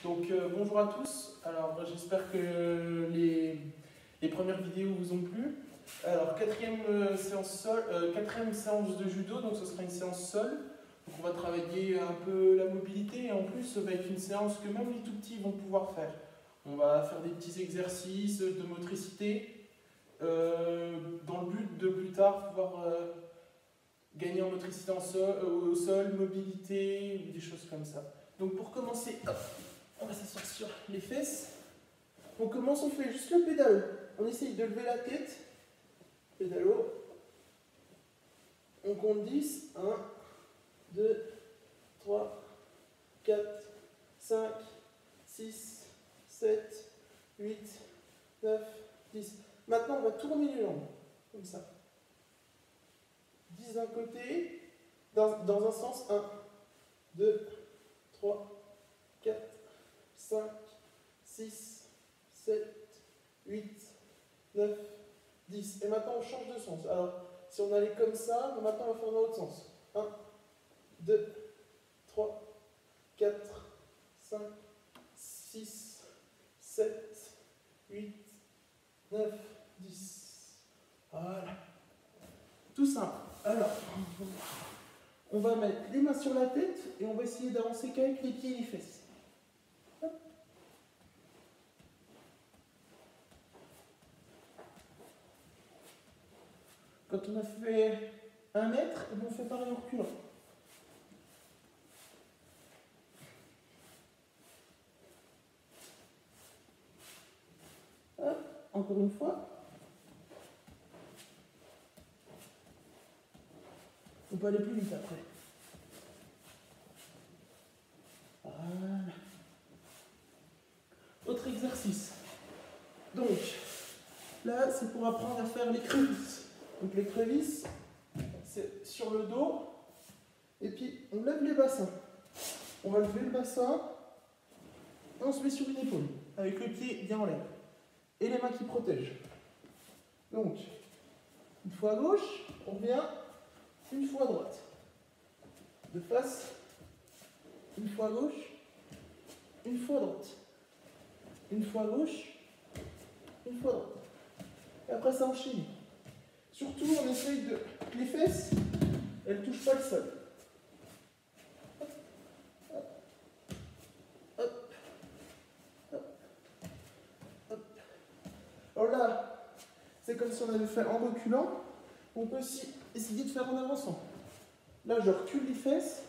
Donc bonjour à tous, alors j'espère que les premières vidéos vous ont plu. Alors quatrième séance de judo, donc ce sera une séance sol. Donc on va travailler un peu la mobilité et en plus ça va être une séance que même les tout petits vont pouvoir faire. On va faire des petits exercices de motricité dans le but de plus tard pouvoir gagner en motricité au sol, mobilité, des choses comme ça. Donc pour commencer, hop, on va s'asseoir sur les fesses. On commence, on fait juste le pédalo. On essaye de lever la tête. Pédalo. On compte 10. 1, 2, 3, 4, 5, 6, 7, 8, 9, 10. Maintenant, on va tourner les jambes. Comme ça. 10 d'un côté. Dans un sens. 1, 2, 3, 4, 5, 6, 7, 8, 9, 10. Et maintenant on change de sens. Alors, si on allait comme ça, maintenant on va faire dans l'autre sens. 1, 2, 3, 4, 5, 6, 7, 8, 9, 10. Voilà. Tout simple. Alors, on va mettre les mains sur la tête et on va essayer d'avancer qu'avec les pieds et les fesses. Hop. Quand on a fait 1 mètre, on fait pareil en reculant. Hop. Encore une fois. On peut aller plus vite après. Voilà. Autre exercice. Donc, là, c'est pour apprendre à faire les crevisses. Donc, les crevisses, c'est sur le dos. Et puis, on lève les bassins. On va lever le bassin. Et on se met sur une épaule. Avec le pied bien en l'air. Et les mains qui protègent. Donc, une fois à gauche, on revient. Une fois à droite. De face. Une fois à gauche. Une fois à droite. Une fois à gauche. Une fois à droite. Et après ça enchaîne. Surtout on essaye de... Les fesses, elles ne touchent pas le sol. Hop, hop, hop, hop, hop. Alors là, c'est comme si on avait fait en reculant. On peut aussi essayer de faire en avançant. Là, je recule les fesses.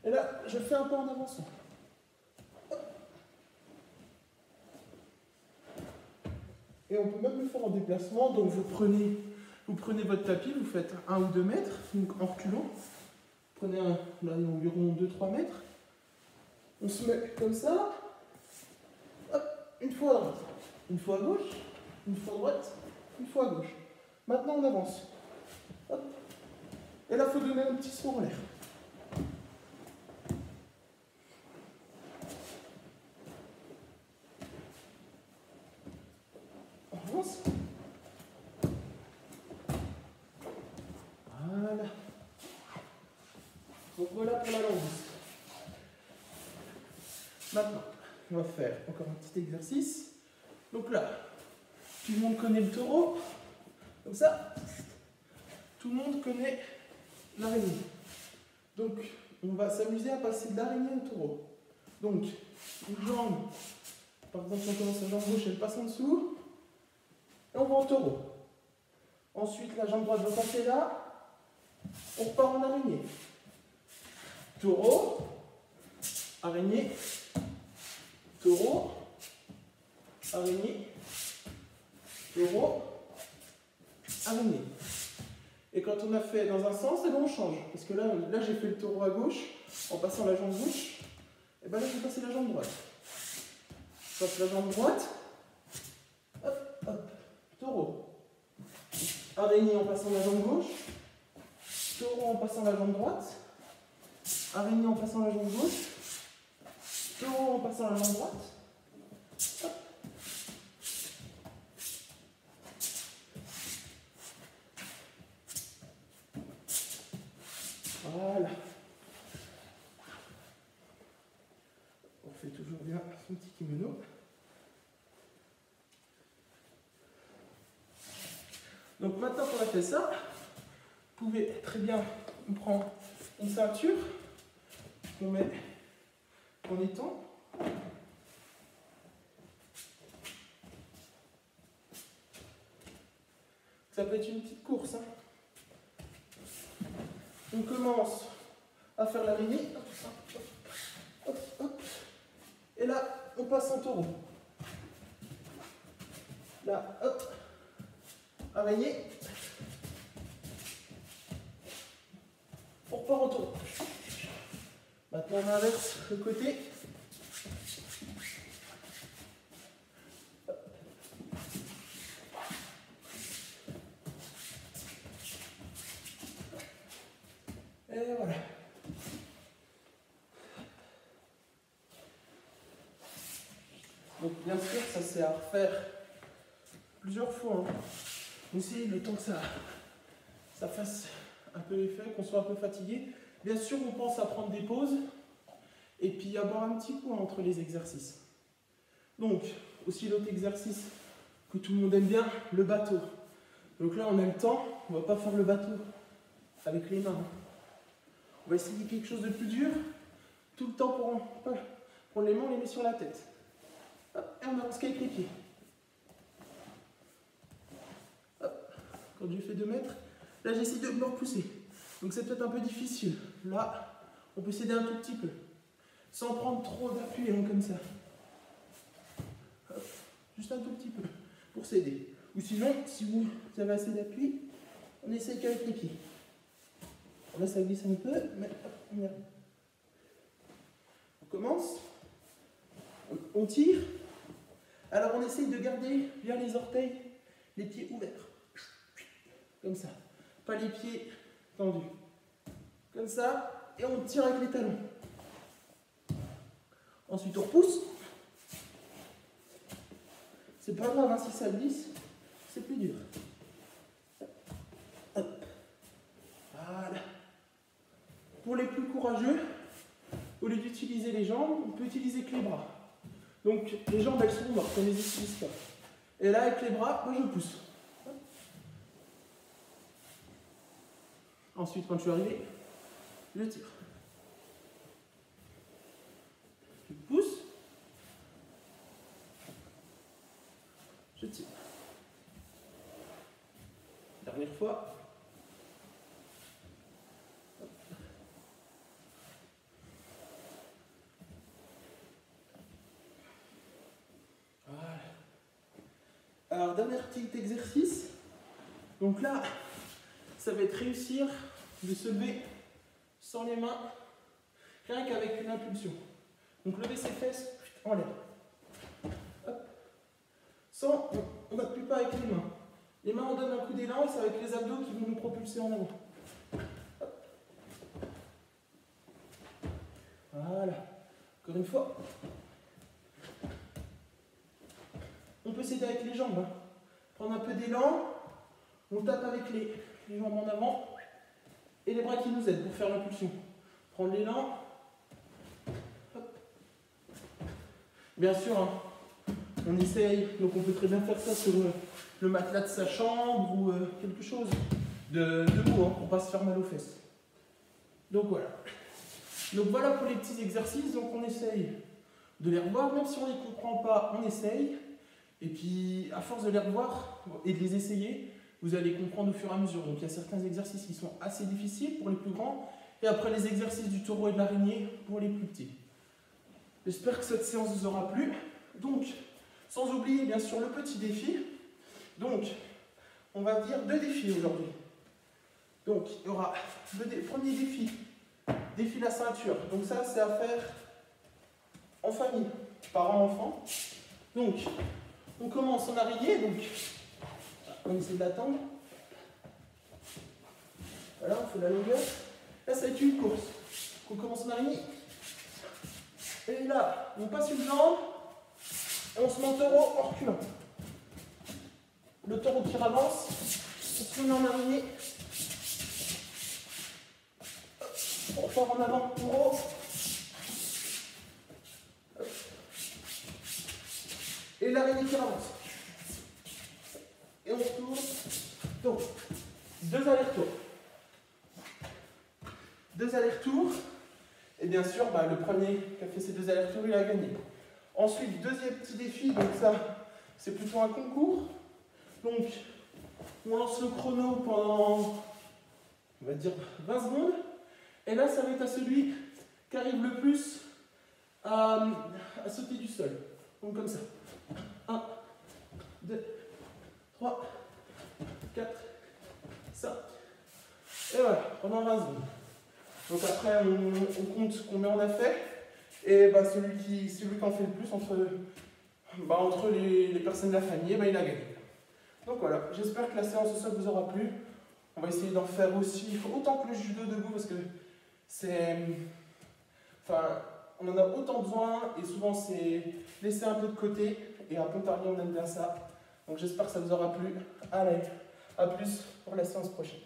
Et là, je fais un pas en avançant. Et on peut même le faire en déplacement. Donc vous prenez votre tapis, vous faites 1 ou 2 mètres, donc en reculant. Prenez environ 2-3 mètres. On se met comme ça. Hop, une fois à droite, une fois à gauche, une fois à droite, une fois à gauche. Maintenant on avance. Hop. Et là, il faut donner un petit saut en l'air. On avance. Voilà. Donc voilà pour la longue. Maintenant, on va faire encore un petit exercice. Donc là, tout le monde connaît le taureau. Comme ça, tout le monde connaît l'araignée. Donc, on va s'amuser à passer de l'araignée au taureau. Donc, une jambe, par exemple, si on commence la jambe gauche, elle passe en dessous. Et on va en taureau. Ensuite, la jambe droite va passer là. On repart en araignée. Taureau, araignée, taureau, araignée, taureau, araignée. Et quand on a fait dans un sens, et ben on change. Parce que là j'ai fait le taureau à gauche, en passant la jambe gauche. Et bien là, je vais passer la jambe droite. Je passe la jambe droite. Hop, hop. Taureau. Araignée en passant la jambe gauche. Taureau en passant la jambe droite. Araignée en passant la jambe gauche. Taureau en passant la jambe droite. Hop. Voilà. On fait toujours toujours bien son petit kimono. Donc maintenant qu'on a fait ça, vous pouvez très bien prendre une ceinture qu'on met en étend. Ça peut être une petite course. Hein. On commence à faire l'araignée. Hop, hop. Et là, on passe en taureau. Là, hop. Araignée. On repart en taureau. Maintenant, on inverse le côté. Et voilà. Donc bien sûr, ça c'est à refaire plusieurs fois. Hein. Aussi, le temps que ça fasse un peu l'effet, qu'on soit un peu fatigué. Bien sûr, on pense à prendre des pauses et puis à boire un petit coup entre les exercices. Donc, aussi l'autre exercice que tout le monde aime bien, le bateau. Donc là, on a le temps, on ne va pas faire le bateau avec les mains. On va essayer quelque chose de plus dur. Tout le temps pour prendre les mains, on les met sur la tête. Hop, et on avance qu'avec les pieds. Hop. Quand j'ai fait 2 mètres, là j'essaie de me repousser. Donc c'est peut-être un peu difficile. Là, on peut s'aider un tout petit peu. Sans prendre trop d'appui comme ça. Hop. Juste un tout petit peu pour s'aider. Ou sinon, si vous avez assez d'appui, on essaie qu'avec les pieds. Là ça glisse un peu, mais hop, on y arrive. On commence. On tire. Alors on essaye de garder bien les orteils, les pieds ouverts. Comme ça. Pas les pieds tendus. Comme ça. Et on tire avec les talons. Ensuite on repousse. C'est pas grave hein, si ça glisse. C'est plus dur. Hop. Voilà. Pour les plus courageux, au lieu d'utiliser les jambes, on peut utiliser que les bras. Donc les jambes elles sont mortes, on ne les utilise pas. Et là avec les bras, moi je pousse. Ensuite quand je suis arrivé, je tire. Je pousse. Je tire. Dernière fois. Alors, dernier petit exercice. Donc là, ça va être réussir de se lever sans les mains, rien qu'avec une impulsion. Donc lever ses fesses en l'air. Hop. Sans, on n'appuie pas avec les mains. Les mains, on donne un coup d'élan et c'est avec les abdos qui vont nous propulser en avant. Hop. Voilà. Encore une fois. On peut s'aider avec les jambes. Hein. Prendre un peu d'élan. On tape avec les jambes en avant. Et les bras qui nous aident pour faire l'impulsion. Prendre l'élan. Bien sûr, hein, on essaye. Donc on peut très bien faire ça sur le matelas de sa chambre ou quelque chose de debout hein, pour ne pas se faire mal aux fesses. Donc voilà. Donc voilà pour les petits exercices. Donc on essaye de les revoir. Même si on ne les comprend pas, on essaye. Et puis, à force de les revoir et de les essayer, vous allez comprendre au fur et à mesure. Donc, il y a certains exercices qui sont assez difficiles pour les plus grands, et après les exercices du taureau et de l'araignée pour les plus petits. J'espère que cette séance vous aura plu. Donc, sans oublier bien sûr le petit défi. Donc, on va dire 2 défis aujourd'hui. Donc, il y aura le premier défi, défi la ceinture. Donc ça, c'est à faire en famille, parents-enfants. Donc, on commence en araignée, donc on essaie de l'attendre. Voilà, on fait la longueur. Là, ça va être une course. On commence en araignée. Et là, on passe une jambe et on se met en taureau en reculant. Le taureau qui avance, on se met en araignée. On repart en avant, taureau. Et l'araignée qui avance. Et on retourne. Donc, 2 allers-retours. 2 allers-retours. Et bien sûr, le premier qui a fait ces 2 allers-retours, il a gagné. Ensuite, deuxième petit défi, donc ça, c'est plutôt un concours. Donc, on lance le chrono pendant, on va dire, 20 secondes. Et là, ça va être à celui qui arrive le plus à sauter du sol. Donc comme ça. 1, 2, 3, 4, 5. Et voilà, pendant 20 secondes. Donc après, on compte combien on a fait. Et celui qui en fait le plus entre les personnes de la famille, il a gagné. Donc voilà, j'espère que la séance au sol vous aura plu. On va essayer d'en faire aussi autant que le judo debout parce que c'est... Enfin, on en a autant besoin et souvent c'est laissé un peu de côté. Et à Pontarlier, on aime bien ça. Donc j'espère que ça vous aura plu. Allez, à plus pour la séance prochaine.